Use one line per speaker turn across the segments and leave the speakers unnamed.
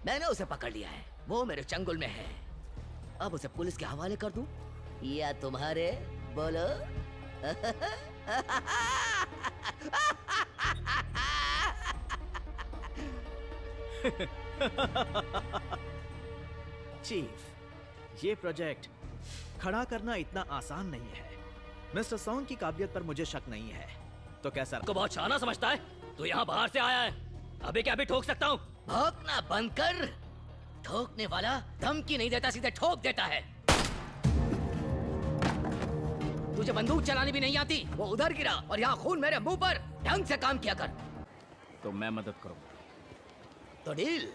मैंने उसे पकड़ लिया है, वो मेरे चंगुल में है। अब उसे पुलिस के हवाले कर दूं या तुम्हारे? बोलो।
चीफ, ये प्रोजेक्ट खड़ा करना इतना आसान नहीं है। मिस्टर सॉन्ग की काबिलियत पर मुझे शक नहीं है। तो कैसा
को बहुत शाना समझता है? तू यहाँ बाहर से आया है, अभी क्या अभी ठोक सकता हूँ?
भौंकना बंद कर। ठोकने वाला धमकी नहीं देता, सीधे ठोक देता है। तुझे बंदूक चलानी भी नहीं आती, वो उधर गिरा और यहाँ खून मेरे मुंह पर। ढंग से काम किया कर।
तो मैं मदद करूंगा।
तो डील।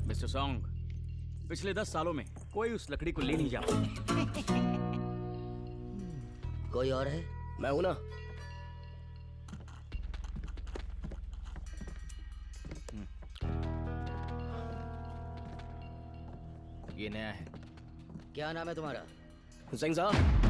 मिस्टर सॉन्ग, पिछले 10 सालों में कोई उस लकड़ी को ले नहीं जा पाया।
कोई और है?
मैं हूं ना।
ये नया है।
क्या नाम है तुम्हारा?
हुसैन साहब।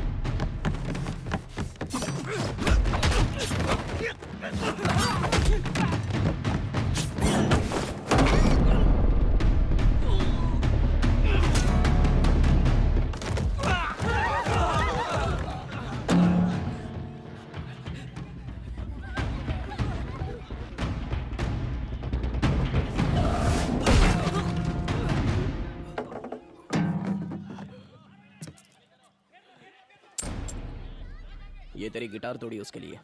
ये तेरी गिटार तोड़ी उसके लिए।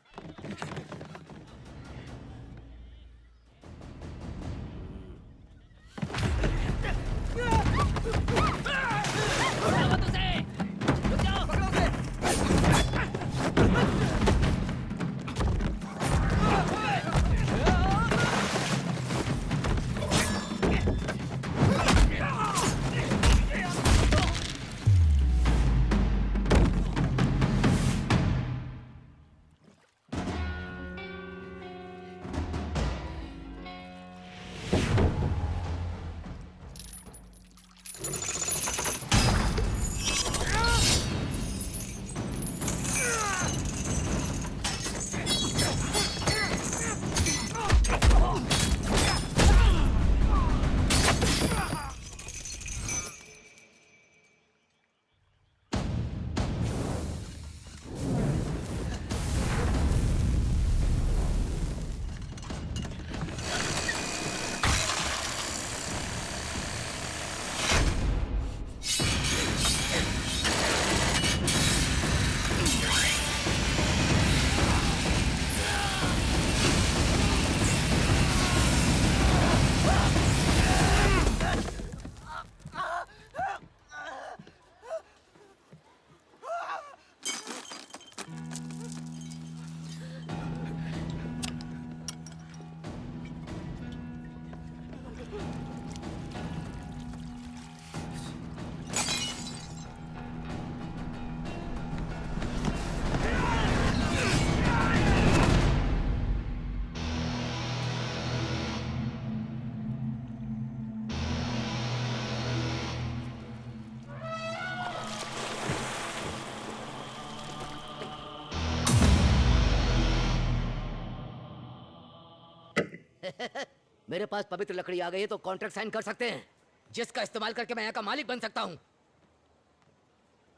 मेरे पास पवित्र लकड़ी आ गई है तो कॉन्ट्रैक्ट साइन कर सकते हैं, जिसका इस्तेमाल करके मैं यहाँ का मालिक बन सकता हूँ।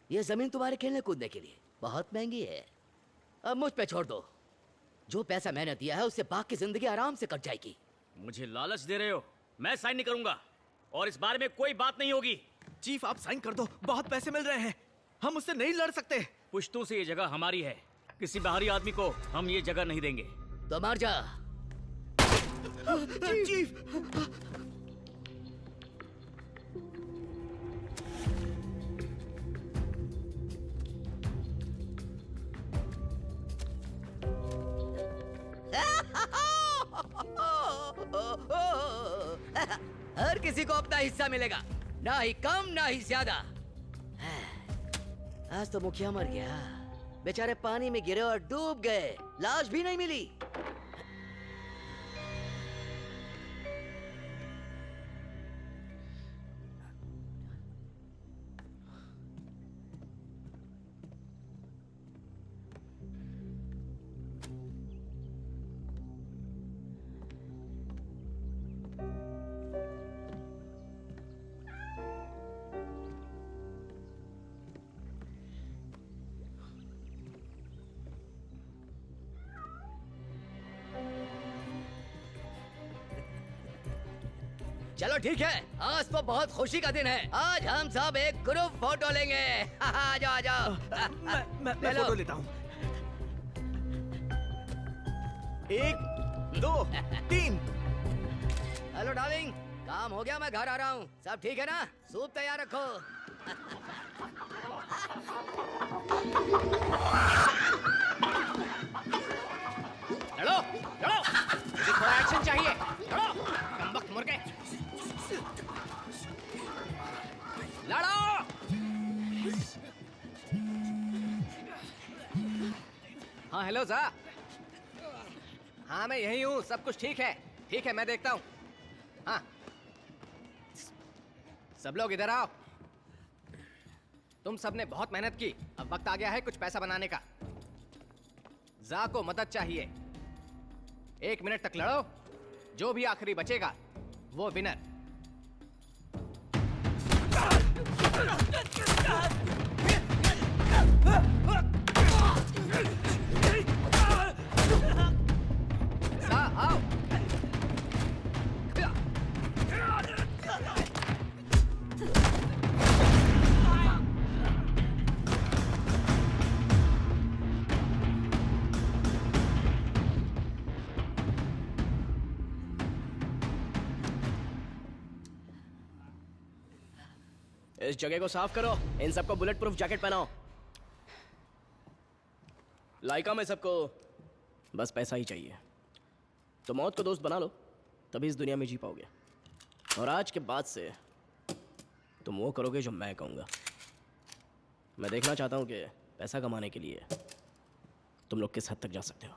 ये जमीन तुम्हारे खेलने कूदने के लिए बहुत महंगी है। अब मुझ पे छोड़ दो। जो पैसा मैंने दिया है उससे बाकी जिंदगी आराम से कट जाएगी।
मुझे लालच दे रहे हो? मैं साइन नहीं करूंगा और इस बारे में कोई बात नहीं होगी।
चीफ, आप साइन कर दो, बहुत पैसे मिल रहे हैं। हम उससे नहीं लड़ सकते।
पुश्तों से ये जगह हमारी है, किसी बाहरी आदमी को हम ये जगह नहीं देंगे।
तो मार जा।
चीफ।
हर किसी को अपना हिस्सा मिलेगा, ना ही कम ना ही ज्यादा। आज तो मुखिया मर गया, बेचारे पानी में गिरे और डूब गए, लाश भी नहीं मिली। चलो ठीक है, आज तो बहुत खुशी का दिन है। आज हम सब एक ग्रुप फोटो लेंगे। आ जाओ आ जाओ।
मैं
ले लो।
फोटो लेता हूँ। 1 2 3।
हेलो डार्लिंग, काम हो गया, मैं घर आ रहा हूँ। सब ठीक है ना? सूप तैयार रखो।
लड़ो लड़ो, मुझे थोड़ा एक्शन चाहिए। लड़ो कमबख्त मुर्गे, लड़ो।
हाँ हेलो जा। हाँ मैं यही हूँ, सब कुछ ठीक है। ठीक है मैं देखता हूँ। हाँ सब लोग इधर आओ। तुम सबने बहुत मेहनत की, अब वक्त आ गया है कुछ पैसा बनाने का। जा को मदद चाहिए। 1 मिनट तक लड़ो, जो भी आखिरी बचेगा वो विनर। जा आओ।
इस जगह को साफ करो, इन सबको बुलेट प्रूफ जैकेट पहनाओ। लाइका में सबको बस पैसा ही चाहिए, तो मौत को दोस्त बना लो, तभी इस दुनिया में जी पाओगे। और आज के बाद से तुम वो करोगे जो मैं कहूँगा। मैं देखना चाहता हूँ कि पैसा कमाने के लिए तुम लोग किस हद तक जा सकते हो।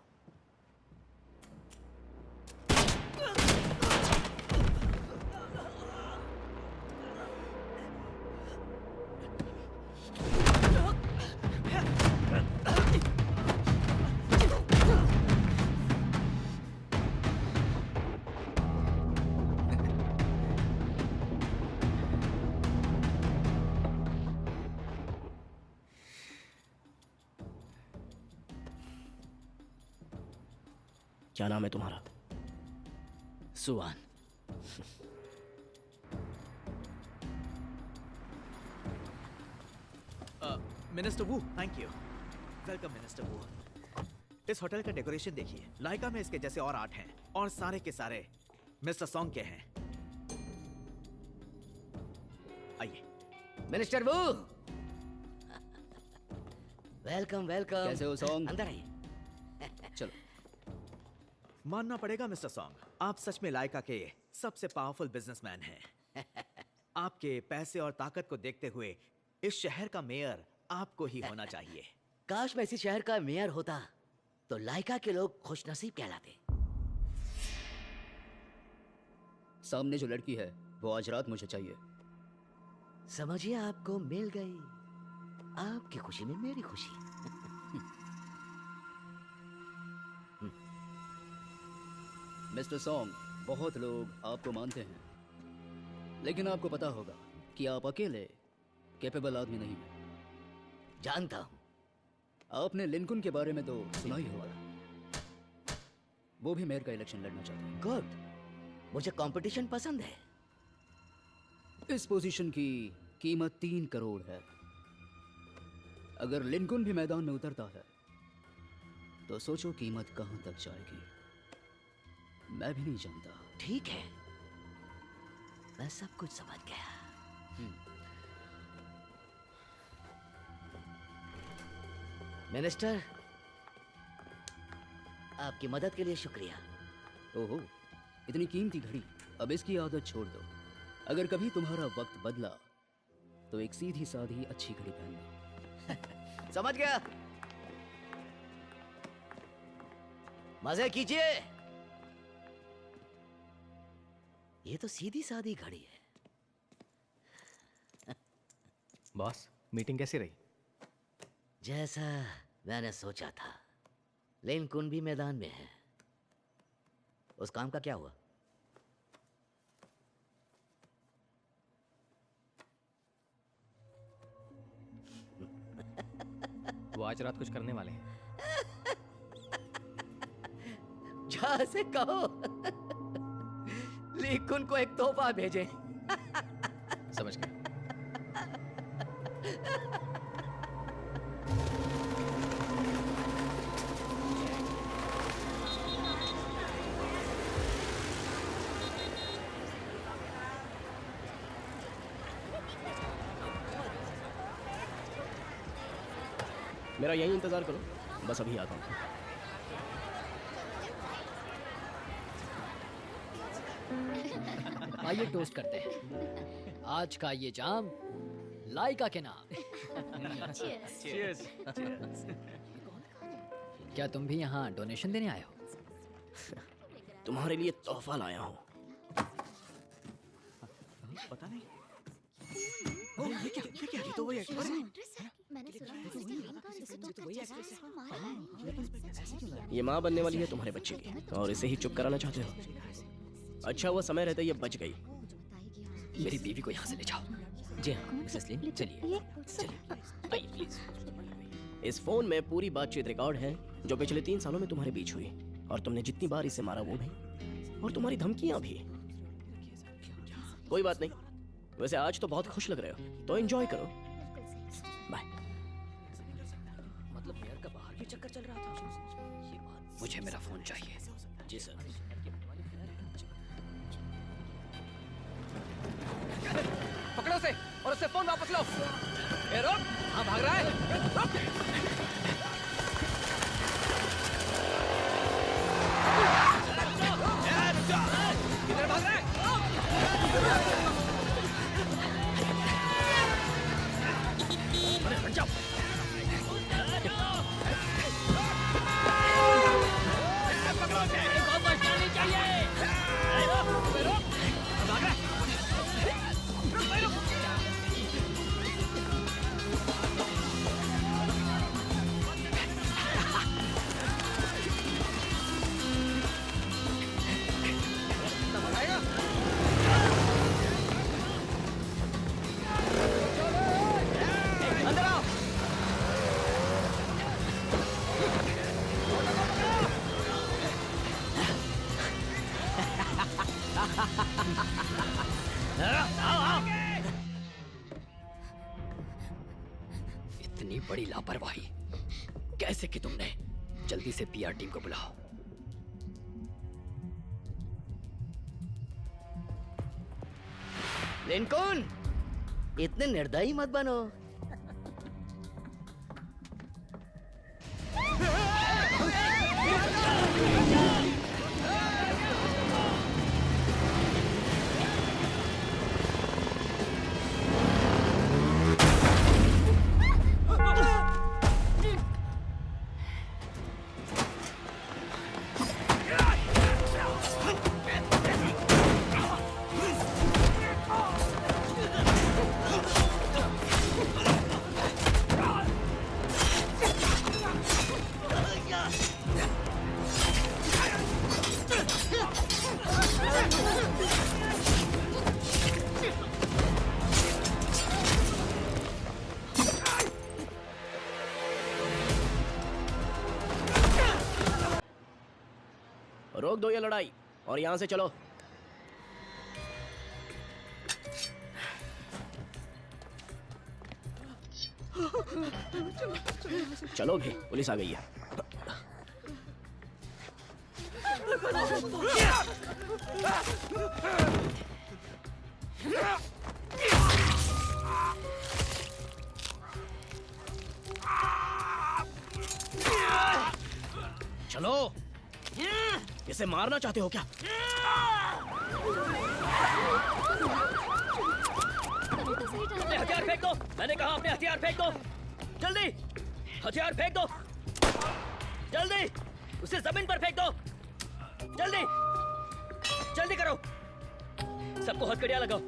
क्या नाम है तुम्हारा?
Suwan.
Minister Wu, thank you. Welcome minister Wu. इस होटल का डेकोरेशन देखिए, लाइका में इसके जैसे और 8 हैं, और सारे के सारे मिस्टर सॉन्ग के हैं। आइए।
मिनिस्टर वू, वेलकम वेलकम।
कैसे हो सॉन्ग?
अंदर आइए।
चलो।
मानना पड़ेगा मिस्टर सॉन्ग, आप सच में लाइका के सबसे पावरफुल बिजनेसमैन हैं। आपके पैसे और ताकत को देखते हुए इस शहर का मेयर आपको ही होना चाहिए।
काश मैं इसी शहर का मेयर होता तो लाइका के लोग खुशनसीब कहलाते।
सामने जो लड़की है वो आज रात मुझे चाहिए।
समझिए आपको मिल गई, आपकी खुशी में मेरी खुशी।
मिस्टर सॉन्ग, बहुत लोग आपको मानते हैं, लेकिन आपको पता होगा कि आप अकेले कैपेबल आदमी नहीं हैं।
जानता हूं।
आपने लिंकन के बारे में तो सुना ही होगा। वो भी मेयर का इलेक्शन लड़ना चाहते हैं।
गुड, मुझे कंपटीशन पसंद है।
इस पोजीशन की कीमत 3 करोड़ है। अगर लिंकन भी मैदान में उतरता है तो सोचो कीमत कहां तक जाएगी। मैं भी नहीं जानता।
ठीक है, मैं सब कुछ समझ गया। मिनिस्टर, आपकी मदद के लिए शुक्रिया।
ओहो, इतनी कीमती घड़ी। अब इसकी आदत छोड़ दो। अगर कभी तुम्हारा वक्त बदला तो एक सीधी साधी अच्छी घड़ी पहनना।
समझ गया। मजे कीजिए। ये तो सीधी सादी घड़ी है।
बॉस, मीटिंग कैसी रही?
जैसा मैंने सोचा था। लेन कुन भी मैदान में है। उस काम का क्या हुआ?
वो आज रात कुछ करने वाले हैं।
जहां से कहो लेकुन को एक तोहफा भेजें।
समझ गए। मेरा यही इंतजार करो, बस अभी आता हूँ।
आइए टोस्ट करते हैं। आज का ये जाम लाइका के नाम। क्या तुम भी यहाँ डोनेशन देने आए हो?
तुम्हारे लिए तोहफा लाया हूँ।
पता नहीं। ओह, ये क्या? ये तो वही एक्ट्रेस है।
मैंने सुना है उसकी ग्रीन कार्ड इसको तो वही एक्ट्रेस है, वो मारा है।
ये माँ बनने वाली है तुम्हारे बच्चे की, और इसे ही चुप कराना चाहते हो। अच्छा हुआ समय रहते ये बच गई।
मेरी बीवी को यहाँ से ले जाओ। जी हाँ मिसेस लिन, चलिए चलिए आइए प्लीज।
इस फोन में पूरी बातचीत रिकॉर्ड है जो पिछले 3 सालों में तुम्हारे बीच हुई, और तुमने जितनी बार इसे मारा वो भी, और तुम्हारी धमकियां भी। कोई बात नहीं, वैसे आज तो बहुत खुश लग रहे हो, तो एंजॉय करो। बाय।
मतलब मेयर का बाहर भी चक्कर चल रहा था। ये बात, मुझे मेरा फोन चाहिए।
जी सर।
पकड़ो उसे और उससे फोन वापस लो। ए रुक, हाँ भाग रहा है, रुक। किधर भाग रहा है? अरे हट जाओ।
इतनी बड़ी लापरवाही कैसे की तुमने? जल्दी से पीआर टीम को बुलाओ।
लिंकन, इतने निर्दयी मत बनो।
रोक दो ये लड़ाई और यहां से चलो। चलो भी, पुलिस आ गई है। चलो, इसे मारना चाहते हो क्या?
अपने हथियार फेंक दो। मैंने कहा अपने हथियार फेंक दो। जल्दी हथियार फेंक दो। जल्दी उसे जमीन पर फेंक दो। जल्दी जल्दी करो। सबको हथकड़ियां लगाओ।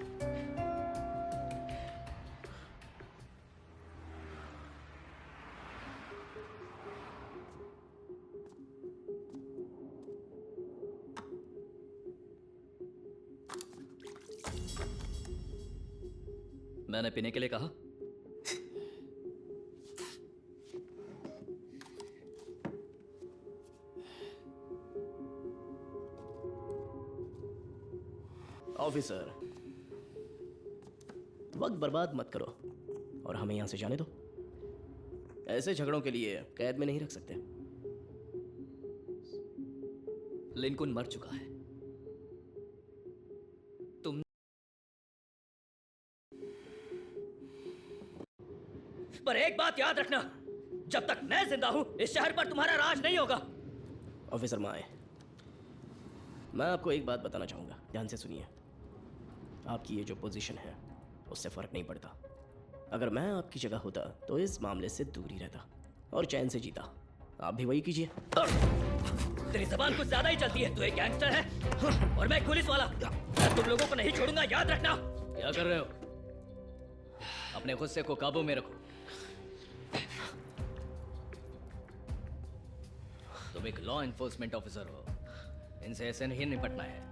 मैंने पीने के लिए कहा।
ऑफिसर, वक्त बर्बाद मत करो और हमें यहां से जाने दो। ऐसे झगड़ों के लिए कैद में नहीं रख सकते।
लिंकन मर चुका है। तुम पर एक बात याद रखना, जब तक मैं जिंदा हूं इस शहर पर तुम्हारा राज नहीं होगा।
ऑफिसर माए, मैं आपको एक बात बताना चाहूंगा, ध्यान से सुनिए। आपकी ये जो पोजीशन है उससे फर्क नहीं पड़ता। अगर मैं आपकी जगह होता तो इस मामले से दूर ही रहता और चैन से जीता। आप भी वही कीजिए।
तेरी जबान कुछ ज्यादा ही चलती है। तू एक गैंगस्टर है और मैं एक पुलिस वाला। मैं तुम लोगों को नहीं छोड़ूंगा, याद रखना।
क्या कर रहे हो? अपने गुस्से को काबू में रखो। तुम एक लॉ एनफोर्समेंट ऑफिसर हो, इनसे ऐसे नहीं निपटना है।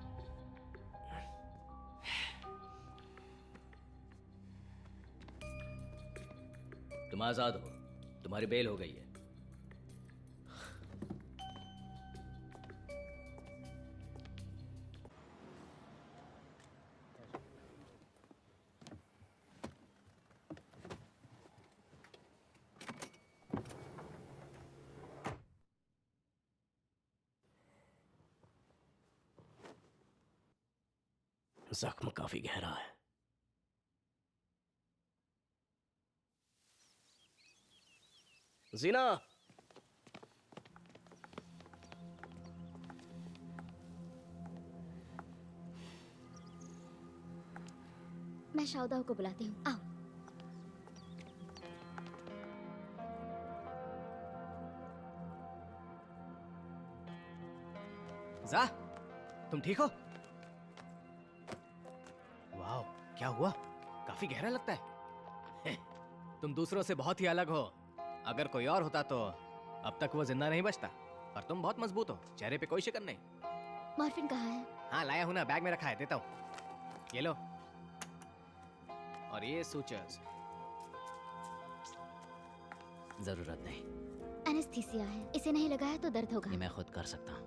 तुम आजाद हो, तुम्हारी बेल हो गई है।
जख्म काफी गहरा है। जीना,
मैं शाउदाह को बुलाती हूँ, आओ।
जा, तुम ठीक हो? वाह, क्या हुआ? काफी गहरा लगता है। तुम दूसरों से बहुत ही अलग हो। अगर कोई और होता तो अब तक वो जिंदा नहीं बचता। पर तुम बहुत मजबूत हो, चेहरे पे कोई शिकन नहीं।
मॉर्फिन कहाँ है?
हाँ लाया हूं ना, बैग में रखा है, देता हूँ। ये लो। और ये सूचर्स।
जरूरत नहीं,
एनेस्थीसिया है, इसे नहीं लगाया तो दर्द होगा।
ये मैं खुद कर सकता हूँ।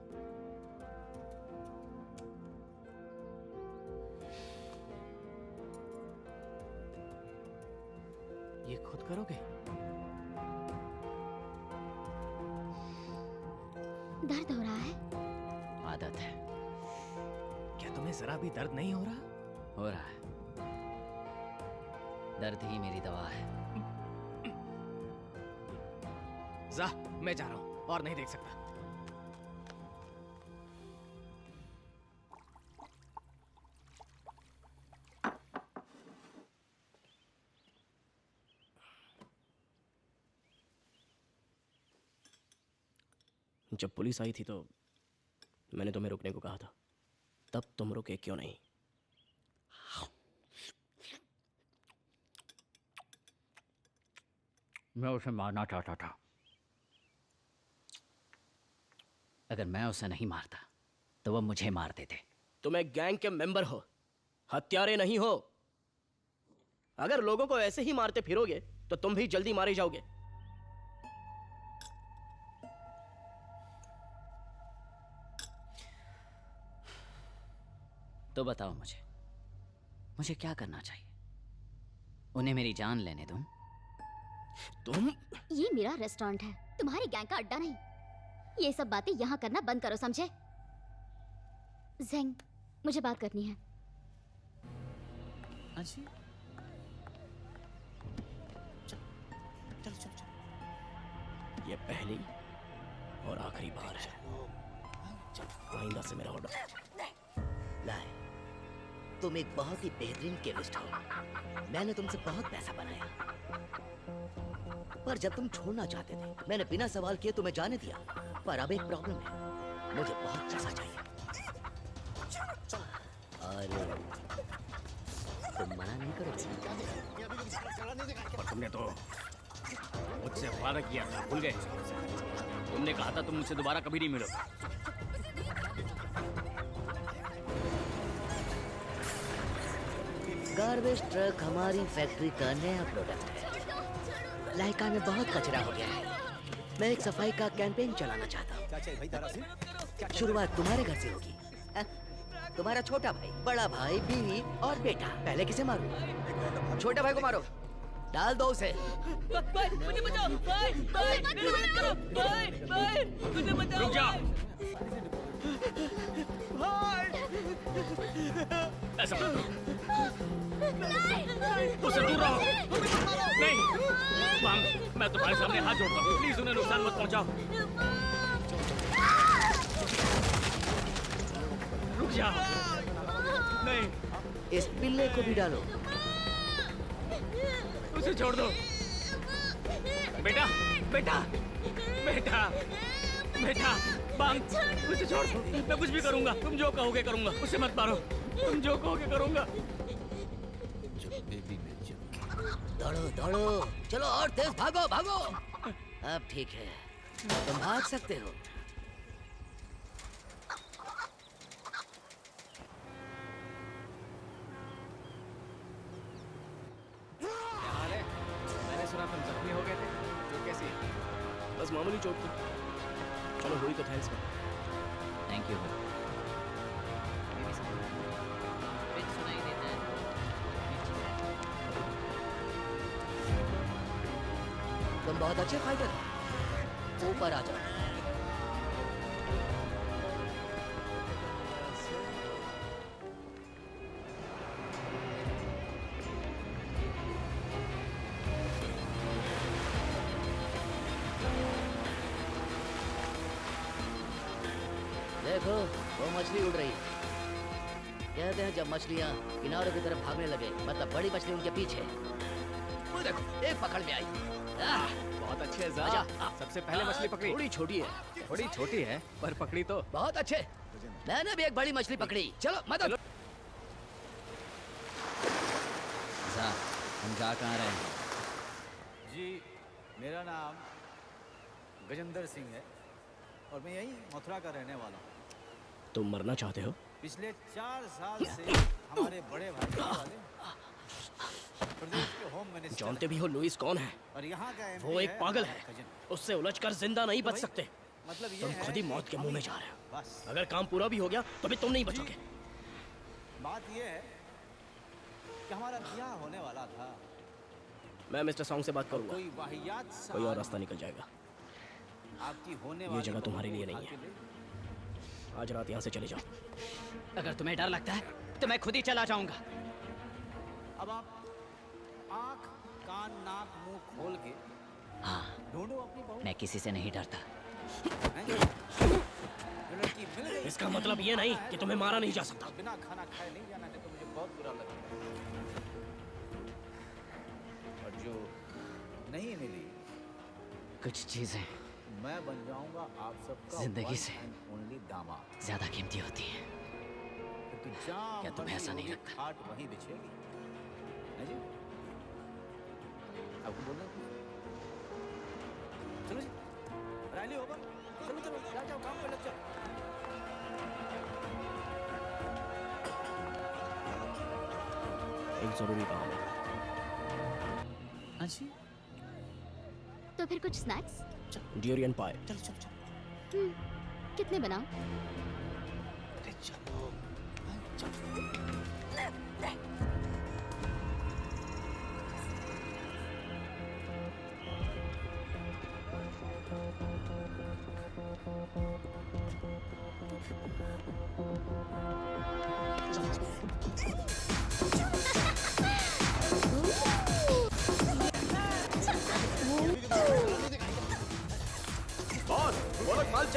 ये खुद करोगे?
दर्द हो रहा है?
आदत है।
क्या तुम्हें जरा भी दर्द नहीं हो रहा?
हो रहा है। दर्द ही मेरी दवा है।
जा, मैं जा रहा हूं और नहीं देख सकता।
जब पुलिस आई थी तो मैंने तुम्हें रुकने को कहा था, तब तुम रुके क्यों नहीं?
मैं उसे मारना चाहता था। अगर मैं उसे नहीं मारता तो वह मुझे मार देते।
तुम एक गैंग के मेंबर हो, हत्यारे नहीं हो। अगर लोगों को ऐसे ही मारते फिरोगे तो तुम भी जल्दी मारे जाओगे।
तो बताओ मुझे क्या करना चाहिए? उन्हें मेरी जान लेने दूं?
तुम
ये मेरा रेस्टोरेंट है, तुम्हारी गैंग का अड्डा नहीं। ये सब बातें यहाँ करना बंद करो, समझे? जेंग, मुझे बात करनी है।
अच्छी चल चल चल चल।
ये पहली और आखिरी बार है। आइंदा से मेरा ऑर्डर।
लाए, तुम एक बहुत ही बेहतरीन केमिस्ट हो। मैंने तुमसे बहुत पैसा बनाया, पर जब तुम छोड़ना चाहते थे मैंने बिना सवाल किए तुम्हें जाने दिया। पर अब एक प्रॉब्लम है, मुझे बहुत पैसा चाहिए। और तुम मना नहीं करोगे?
पर तुमने तो मुझसे वादा किया था, भूल गए? तुमने कहा था तुम मुझसे दोबारा कभी नहीं मिलोगे।
गार्बेज ट्रक हमारी फैक्ट्री का नया प्रोडक्ट है। लाइका में बहुत कचरा हो गया है। मैं एक सफाई का कैंपेन चलाना चाहता हूँ। शुरुआत तुम्हारे घर से होगी। तुम्हारा छोटा भाई, बड़ा भाई, बीवी और बेटा। पहले किसे मारो? छोटे भाई को मारो। डाल दो उसे।
मुझे बचाओ, भाई, भाई, मेरी मदद करो, भाई, भाई, मुझे बचाओ। रुक जा। ऐसा मत करो। उससे दूर रहो। नहीं, मांग, मैं तुम्हारे सामने हाथ जोड़ता हूँ। प्लीज उन्हें नुकसान मत पहुंचाओ। रुक जा। नहीं,
इस पिल्ले को भी डालो।
उसे छोड़ दो। बेटा, बेटा, बेटा, बेटा, बांग, उसे छोड़ दो। मैं कुछ भी करूंगा, तुम जो कहोगे करूंगा। उसे मत मारो, तुम जो कहोगे करूंगा।
दौड़ो दौड़ो, चलो और तेज भागो भागो। अब ठीक है, तुम भाग सकते हो।
क्या हाल है? मैंने सुना तुम जख्मी हो गए थे। जो कैसी है?
बस मामूली चोट थी। चलो हुई तो थैंक्स।
Thank you.
तुम बहुत अच्छे फाइटर हो। ऊपर आ जाओ। देखो, वो मछली उड़ रही है। कहते हैं जब मछलियां किनारों की तरफ भागने लगे, मतलब बड़ी मछली उनके पीछे। वो देखो, एक पकड़ में आई।
बहुत अच्छे है
आजा।
ज़ा। सबसे पहले मछली पकड़ी।
थोड़ी छोटी है।
थोड़ी छोटी है पर पकड़ी तो।
बहुत अच्छे। मैंने भी एक बड़ी मछली पकड़ी। चलो मदद।
हम जा कहाँ रहे हैं?
जी, मेरा नाम गजेंद्र सिंह है और मैं यही मथुरा का रहने वाला हूँ।
तुम मरना चाहते हो?
पिछले 4 साल से हमारे बड़े भाई वाले प्रदेश के होम मिनिस्टर
जानते भी हो लुइस कौन है?
और यहाँ का MP
वो एक
है
पागल
हमारा
है।
कजन।
उससे उलझकर जिंदा नहीं बच
भाई,
सकते।
मतलब ये
तुम
है
खुद ही
कि
मौत के मुंह में जा रहे हो।
बस
अगर काम पूरा भी हो गया तो भी तुम नहीं बचोगे।
बात ये है कि हमारा ब्याह होने वाला था।
मैं मिस्टर सॉन्ग से बात करूंगा।
कोई वाहियात
कोई और
साल
रास्ता निकल जाएगा।
आपकी होने
ये
वाली
जगह तुम्हारे
बहू
लिए
को
नहीं
उठा
है।
के ले।
आज रात यहाँ से चले जाओ।
अगर तुम्हें डर लगता है तो मैं खुद ही चला जाऊंगा।
अब आप आँख कान नाक मुंह खोल के
हाँ,
ढूंढो अपनी बहू।
मैं किसी से नहीं डरता।
हैं? जो लड़की मिल गई
इसका मतलब ये नहीं कि तुम्हें मारा नहीं जा सकता।
बिना खाना खाए नहीं जाना नहीं तो मुझे बहुत बुरा लगता है। और जो नहीं मिली
कुछ चीजें
मैं बन जाऊंगा आप सबका
जिंदगी
one
से
and only दामाद।
ज्यादा कीमती होती है।
क्योंकि जहाँ
क्या तुम्हें
मर्जी
ऐसा नहीं
होगी,
लगता?
खाट वहीं बिछेगी। है जी? आपको बोलना है कुछ? चलो जी, रैली ओवर। चलो चलो, जाओ जाओ, काम पे लग जाओ।
एक जरूरी काम है।
अच्छी
तो फिर कुछ स्नैक्स?
ड्यूरियन पाए।
चलो चलो चलो।
कितने बनाऊं?
अरे चलो।
चलो।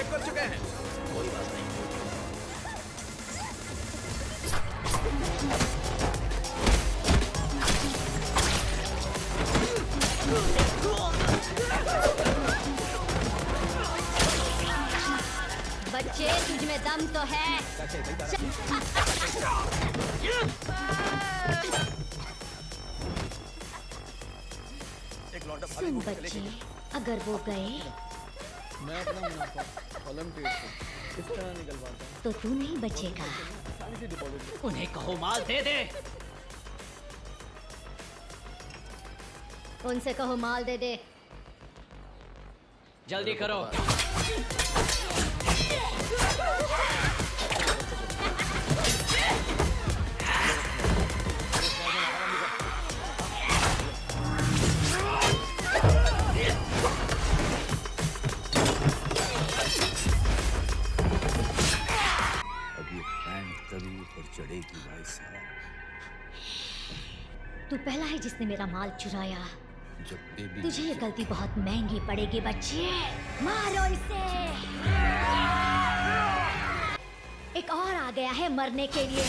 चेक कर चुके हैं।
कोई बात नहीं।
बच्चे तुझ में दम तो है। सुन बच्चे, अगर वो गए
मैं अपना मुनाफा ओलंपिक से किस तरह निकलवाता हूँ?
तो तू नहीं बचेगा।
उन्हें कहो माल दे दे।
उनसे कहो माल दे दे।
जल्दी करो।
चढ़ेगी भाई साहब।
तू पहला है जिसने मेरा माल चुराया।
जब बेबी
तुझे ये गलती बहुत महंगी पड़ेगी बच्चे। मारो इसे। एक और आ गया है मरने के लिए।